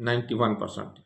91%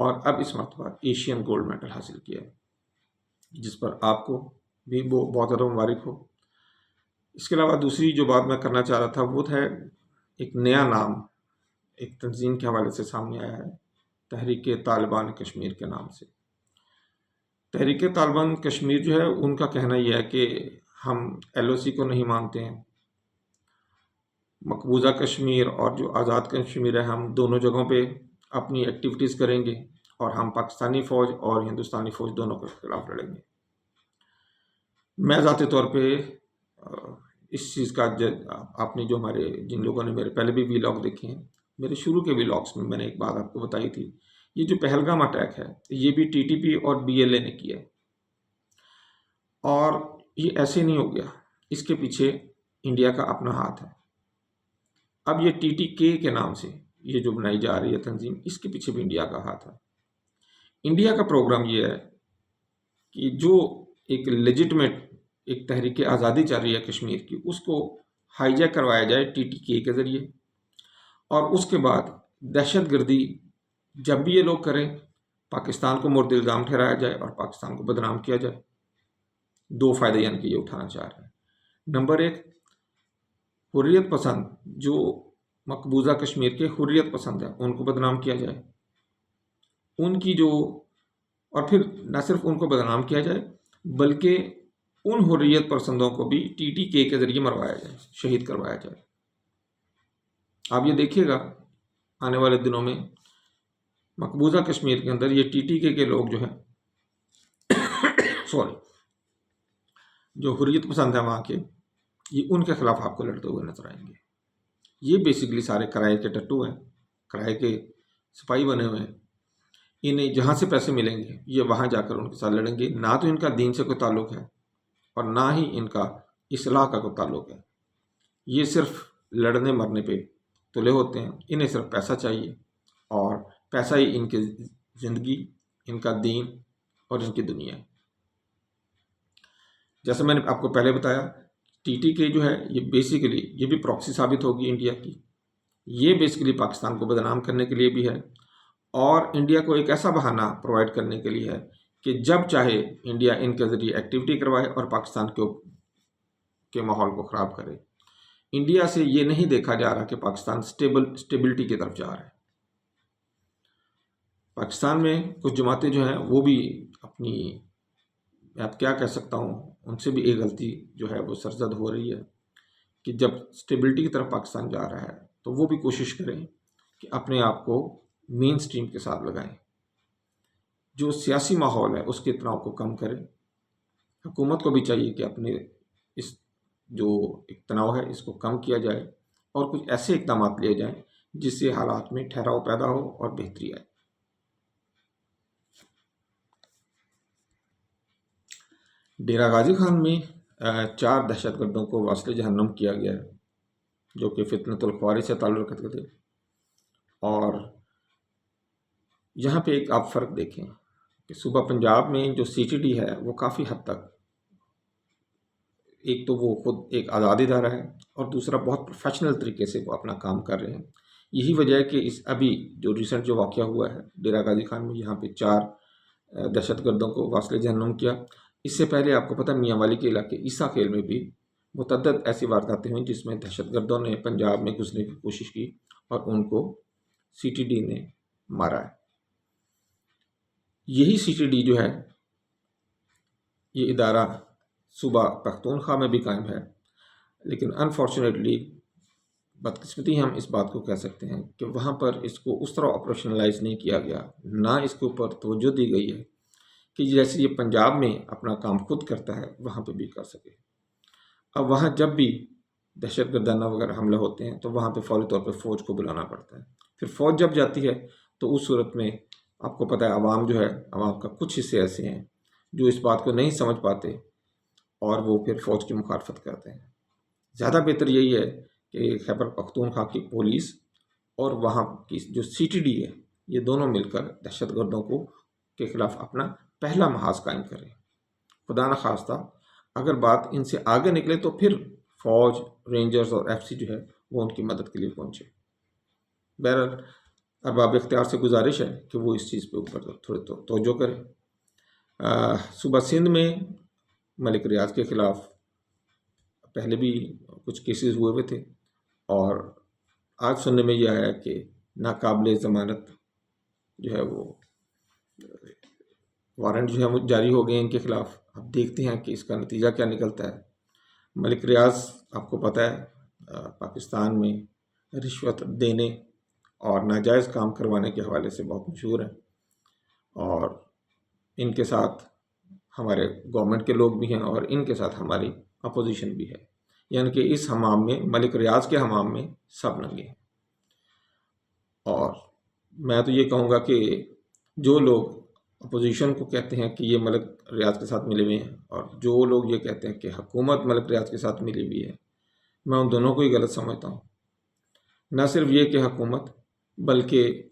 اور اب اس مرتبہ ایشین گولڈ میڈل حاصل کیا ہے، جس پر آپ کو بھی بہت زیادہ مبارک ہو۔ اس کے علاوہ دوسری جو بات میں کرنا چاہ رہا تھا وہ تھا ایک نیا نام ایک تنظیم کے حوالے سے سامنے آیا ہے، تحریک طالبان کشمیر کے نام سے۔ تحریک طالبان کشمیر جو ہے ان کا کہنا یہ ہے کہ ہم LOC کو نہیں مانتے ہیں، مقبوضہ کشمیر اور جو آزاد کشمیر ہے ہم دونوں جگہوں پہ اپنی ایکٹیویٹیز کریں گے، اور ہم پاکستانی فوج اور ہندوستانی فوج دونوں کے خلاف لڑیں گے۔ میں ذاتی طور پہ اس چیز کا آپ نے جو جن لوگوں نے میرے پہلے بھی ویلاگ دیکھے ہیں، میرے شروع کے ویلاگس میں نے ایک بات آپ کو بتائی تھی، یہ جو پہلگام اٹیک ہے یہ بھی TTP اور BLA نے کیا ہے، اور یہ ایسے نہیں ہو گیا، اس کے پیچھے انڈیا کا اپنا ہاتھ ہے۔ اب یہ TTK کے نام سے یہ جو بنائی جا رہی ہے تنظیم، اس کے پیچھے بھی انڈیا کا ہاتھ ہے۔ انڈیا کا پروگرام یہ ہے کہ جو ایک لیجٹمیٹ ایک تحریک آزادی چل رہی ہے کشمیر کی، اس کو ہائی جیک کروایا جائے TTK کے ذریعے، اور اس کے بعد دہشت گردی جب بھی یہ لوگ کریں پاکستان کو مورد الزام ٹھہرایا جائے اور پاکستان کو بدنام کیا جائے۔ دو فائدے یعنی کہ یہ اٹھانا چاہ رہے ہیں۔ نمبر ایک، حریت پسند جو مقبوضہ کشمیر کے حریت پسند ہیں ان کو بدنام کیا جائے، ان کی جو، اور پھر نہ صرف ان کو بدنام کیا جائے بلکہ ان حریت پسندوں کو بھی TTK کے ذریعے مروایا جائے، شہید کروایا جائے۔ آپ یہ دیکھیے گا آنے والے دنوں میں مقبوضہ کشمیر کے اندر یہ TTK کے لوگ جو ہیں جو حریت پسند ہیں وہاں کے، یہ ان کے خلاف آپ کو لڑتے ہوئے نظر آئیں گے۔ یہ بیسیکلی سارے کرائے کے ٹٹو ہیں، کرائے کے سپاہی بنے ہوئے ہیں، انہیں جہاں سے پیسے ملیں گے یہ وہاں جا کر ان کے ساتھ لڑیں گے۔ نہ تو ان کا دین سے کوئی تعلق ہے اور نہ ہی ان کا اصلاح کا کوئی تعلق ہے، یہ صرف لڑنے مرنے پہ تلے ہوتے ہیں، انہیں صرف پیسہ چاہیے، اور پیسہ ہی ان کی زندگی، ان کا دین اور ان کی دنیا ہے۔ جیسے میں نے آپ کو پہلے بتایا، TTK جو ہے یہ بیسیکلی یہ بھی پراکسی ثابت ہوگی انڈیا کی، یہ بیسیکلی پاکستان کو بدنام کرنے کے لیے بھی ہے، اور انڈیا کو ایک ایسا بہانہ پرووائڈ کرنے کے لیے ہے کہ جب چاہے انڈیا ان کے ذریعے ایکٹیویٹی کروائے اور پاکستان کے ماحول کو خراب کرے۔ انڈیا سے یہ نہیں دیکھا جا رہا کہ پاکستان سٹیبلٹی کی طرف جا رہا ہے۔ پاکستان میں کچھ جماعتیں جو ہیں وہ بھی اپنی، میں اب کیا کہہ سکتا ہوں، ان سے بھی ایک غلطی جو ہے وہ سرزد ہو رہی ہے کہ جب سٹیبلٹی کی طرف پاکستان جا رہا ہے تو وہ بھی کوشش کریں کہ اپنے آپ کو مین سٹریم کے ساتھ لگائیں، جو سیاسی ماحول ہے اس کے تناؤ کو کم کریں۔ حکومت کو بھی چاہیے کہ اپنے اس جو ایک تناؤ ہے اس کو کم کیا جائے، اور کچھ ایسے اقدامات لیے جائیں جس سے حالات میں ٹھہراؤ پیدا ہو اور بہتری آئے۔ ڈیرہ غازی خان میں 4 دہشت گردوں کو واصل جہنم کیا گیا ہے، جو کہ فتنۃ الخوارج سے تعلق رکھتے تھے۔ اور یہاں پہ ایک آپ فرق دیکھیں کہ صوبہ پنجاب میں جو CTD ہے وہ کافی حد تک، ایک تو وہ خود ایک آزاد ادارہ ہے، اور دوسرا بہت پروفیشنل طریقے سے وہ اپنا کام کر رہے ہیں۔ یہی وجہ ہے کہ اس ابھی جو ریسنٹ جو واقعہ ہوا ہے ڈیرہ غازی خان میں، یہاں پہ 4 دہشت گردوں کو واصل جہنم کیا۔ اس سے پہلے آپ کو پتہ میاں والی کے علاقے عیسیٰ خیل میں بھی متعدد ایسی وارداتیں ہوئیں جس میں دہشت گردوں نے پنجاب میں گھسنے کی کوشش کی اور ان کو CTD نے مارا ہے۔ یہی CTD جو ہے یہ ادارہ صوبہ پختونخوا میں بھی قائم ہے، لیکن انفارچونیٹلی بدقسمتی ہم اس بات کو کہہ سکتے ہیں کہ وہاں پر اس کو اس طرح آپریشنلائز نہیں کیا گیا، نہ اس کے اوپر توجہ دی گئی ہے کہ جیسے یہ پنجاب میں اپنا کام خود کرتا ہے وہاں پہ بھی کر سکے۔ اب وہاں جب بھی دہشت گردانہ وغیرہ حملے ہوتے ہیں تو وہاں پہ فوری طور پہ فوج کو بلانا پڑتا ہے، پھر فوج جب جاتی ہے تو اس صورت میں آپ کو پتہ ہے عوام جو ہے، عوام کا کچھ حصے ایسے ہیں جو اس بات کو نہیں سمجھ پاتے اور وہ پھر فوج کی مخالفت کرتے ہیں۔ زیادہ بہتر یہی ہے کہ خیبر پختونخوا کی پولیس اور وہاں کی جو CTD ہے یہ دونوں مل کر دہشت گردوں کے خلاف اپنا پہلا محاذ قائم کریں۔ خدا نخواستہ اگر بات ان سے آگے نکلے تو پھر فوج، رینجرز اور FC جو ہے وہ ان کی مدد کے لیے پہنچے۔ بہرحال ارباب اختیار سے گزارش ہے کہ وہ اس چیز پہ اوپر تھوڑے توجہ کریں۔ صوبہ سندھ میں ملک ریاض کے خلاف پہلے بھی کچھ کیسز ہوئے تھے، اور آج سننے میں یہ آیا کہ ناقابل ضمانت جو ہے وہ وارنٹ جو ہے وہ جاری ہو گئے ان کے خلاف۔ اب دیکھتے ہیں کہ اس کا نتیجہ کیا نکلتا ہے۔ ملک ریاض آپ کو پتہ ہے پاکستان میں رشوت دینے اور ناجائز کام کروانے کے حوالے سے بہت مشہور ہیں، اور ان کے ساتھ ہمارے گورنمنٹ کے لوگ بھی ہیں اور ان کے ساتھ ہماری اپوزیشن بھی ہے، یعنی کہ اس حمام میں، ملک ریاض کے حمام میں سب ننگے ہیں۔ اور میں تو یہ کہوں گا کہ جو لوگ اپوزیشن کو کہتے ہیں کہ یہ ملک ریاض کے ساتھ ملے ہوئے ہیں، اور جو لوگ یہ کہتے ہیں کہ حکومت ملک ریاض کے ساتھ ملی ہوئی ہے، میں ان دونوں کو ہی غلط سمجھتا ہوں۔ نہ صرف یہ کہ حکومت، بلکہ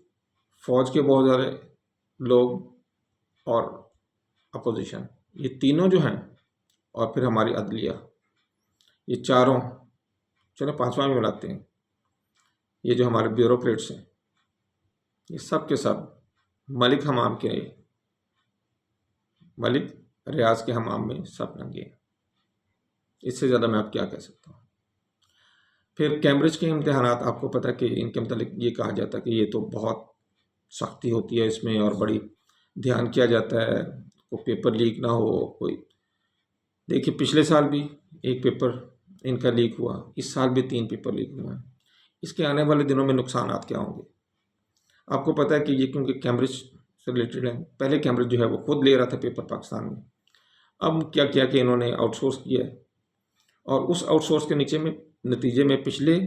فوج کے بہت سارے لوگ اور اپوزیشن، یہ تینوں جو ہیں، اور پھر ہماری عدلیہ، یہ چاروں، چلو پانچواں بھی ملاتے ہیں، یہ جو ہمارے بیوروکریٹس ہیں، یہ سب کے سب ملک ریاض کے حمام میں سب ننگے ہیں۔ اس سے زیادہ میں آپ کیا کہہ سکتا ہوں۔ پھر کیمبرج کے امتحانات، آپ کو پتہ کہ ان کے متعلق یہ کہا جاتا ہے کہ یہ تو بہت سختی ہوتی ہے اس میں، اور بڑی دھیان کیا جاتا ہے کوئی پیپر لیک نہ ہو۔ کوئی دیکھیے پچھلے سال بھی ایک پیپر ان کا لیک ہوا، اس سال بھی 3 پیپر لیک ہوئے ہیں۔ اس کے آنے والے دنوں میں نقصانات کیا ہوں گے؟ آپ کو پتہ ہے کہ یہ کیونکہ کیمبرج سے ریلیٹڈ ہے، پہلے کیمبرج جو ہے وہ خود لے رہا تھا پیپر پاکستان میں، اب کیا کیا کہ انہوں نے آؤٹ سورس کیا ہے، اور اس آؤٹ سورس کے نتیجے میں پچھلے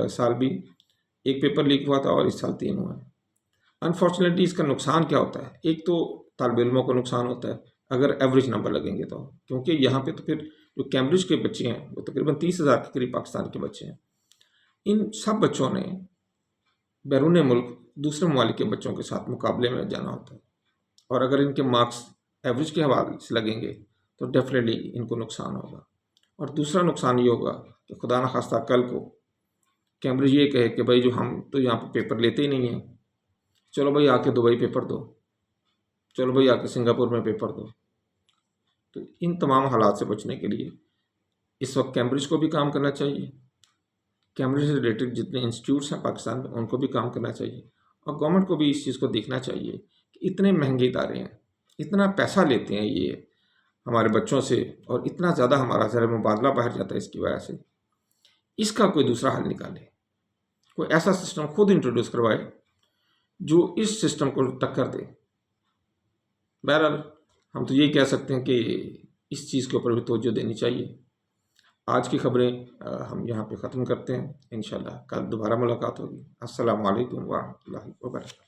سال بھی ایک پیپر لیک ہوا تھا اور اس سال 3 ہوا ہے۔ انفارچونیٹلی اس کا نقصان کیا ہوتا ہے؟ ایک تو طالب علموں کو نقصان ہوتا ہے اگر ایوریج نمبر لگیں گے تو، کیونکہ یہاں پہ تو پھر جو کیمبرج کے بچے ہیں وہ تقریباً 30,000 کے قریب پاکستان کے بچے ہیں۔ ان سب بچوں نے بیرون ملک دوسرے ممالک کے بچوں کے ساتھ مقابلے میں جانا ہوتا ہے، اور اگر ان کے مارکس ایوریج کے حوالے سے لگیں گے تو ڈیفینیٹلی ان کو نقصان ہوگا۔ اور دوسرا نقصان یہ ہوگا کہ خدا نخواستہ کل کو کیمبرج یہ کہے کہ بھائی جو ہم تو یہاں پہ پیپر لیتے ہی نہیں ہیں، چلو بھائی آ کے دبئی پیپر دو، چلو بھائی آ کے سنگاپور میں پیپر دو۔ تو ان تمام حالات سے بچنے کے لیے اس وقت کیمبرج کو بھی کام کرنا چاہیے، کیمبرج سے ریلیٹڈ جتنے انسٹیٹیوٹس ہیں پاکستان میں ان کو بھی کام کرنا چاہیے، اور گورنمنٹ کو بھی اس چیز کو دیکھنا چاہیے کہ اتنے مہنگے ادارے ہیں، اتنا پیسہ لیتے ہیں یہ ہمارے بچوں سے، اور اتنا زیادہ ہمارا زر مبادلہ باہر جاتا ہے اس کی وجہ سے، اس کا کوئی دوسرا حل نکالے، کوئی ایسا سسٹم خود انٹروڈیوس کروائے جو اس سسٹم کو ٹکر دے۔ بہرحال ہم تو یہی کہہ سکتے ہیں کہ اس چیز کے اوپر بھی توجہ دینی چاہیے۔ آج کی خبریں ہم یہاں پہ ختم کرتے ہیں، انشاءاللہ کل دوبارہ ملاقات ہوگی۔ السلام علیکم ورحمۃ اللہ وبرکاتہ۔